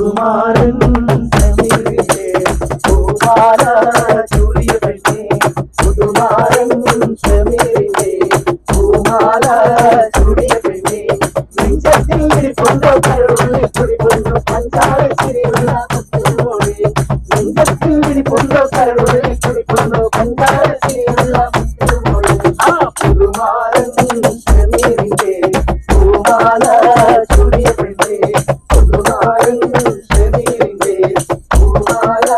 പുതുമാരൻ സമീപിച്ചേ പൂമാല ചൂടിയ പെണ്ണേ പുതുമാരൻ സമീപിച്ചേ പൂമാല ചൂടിയ പെണ്ണേ നെഞ്ചത്തിൽ ഇരിപ്പുണ്ടോ കരുളിൽ കുടികൊണ്ടു പഞ്ചാര ചിരിയുള്ള മുത്തുമോളെ നെഞ്ചത്തിൽ ഇരിപ്പുണ്ടോ കരുളിൽ കുടികൊണ്ടു പഞ്ചാര ചിരിയുള്ള മുത്തുമോളെ ആ പുതുമാരൻ സമീപിച്ചേ പൂമാല ചൂടിയ പെണ്ണേ പുതുമാരൻ സമീപിച്ചേ പൂമാല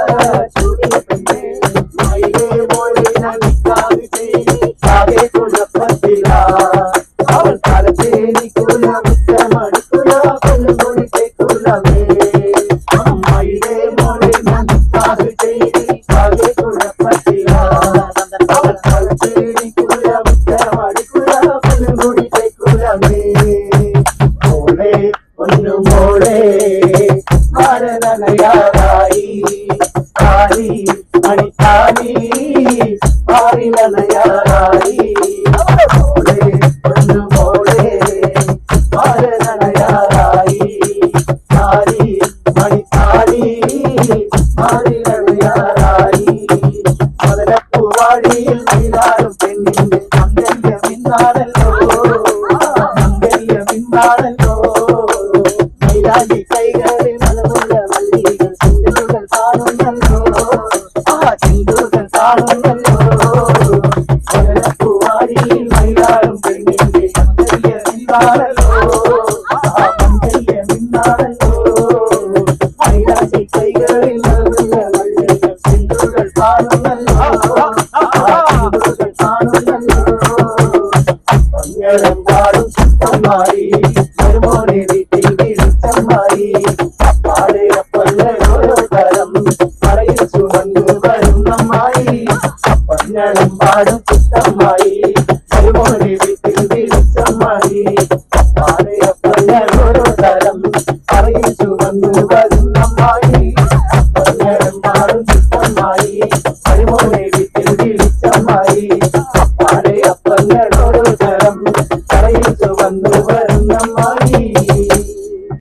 ചൂടിയ പെണ്ണേ മയിലേ പോലെ നനിക്കാതെ ആകെ കുഴപ്പത്തില്ല അവൾ തലത്തേനിക്കുള്ള മുത്തമടിക്കുക കൊണ്ടുകൊടുത്തേക്കുള്ളവേ മയിലേ പോലെ നനിക്കാതെ ആകെ കുഴപ്പത്തില്ല അവൾ തലത്തേനിക്കുള്ള മുത്തമടിക്കുക കൊണ്ടുകൊടുത്തേക്കുള്ളവേ മോളെ ഒന്നു മോളെ ആരനയായി കാലി മണിക്കാലി ആരിനയായി മോളെ ഒന്നു മോളെ ആരനയായി കാലി മണിക്കാലി ആരിനയായി മലപ്പുവാടിയിൽ നീരാടും പെണ്ണിന്റെ മംഗല്യമിന്നാണല്ലോ മംഗല്യമിന്നാണല്ലോ മൈലാഞ്ചി കൈകളിൽ മലമുള്ള വള്ളികൾ ചിന്തകൾ കാണുന്നല്ലോ ആ ചിന്തകൾ കാണുന്നല്ലോ മലപ്പുവാടിയിൽ നീരാടും പെണ്ണിന്റെ മംഗല്യമിന്നാണല്ലോ മംഗല്യമിന്നാണല്ലോ മൈലാഞ്ചി കൈകളിൽ മലമുള്ള വള്ളികൾ ചിന്തകൾ കാണുന്നല്ലോ ചിന്തകൾ കാണുന്നല്ലോ പാടും ചിത്തമായി മരുമോനെ വീട്ടിൽ വിളിച്ചമ്മായി പാടയപ്പല്ലോരോ തരം പറയിൽ ചുമന്ന് വരും നമ്മായി പഞ്ഞളം പാടും ചിത്തമായി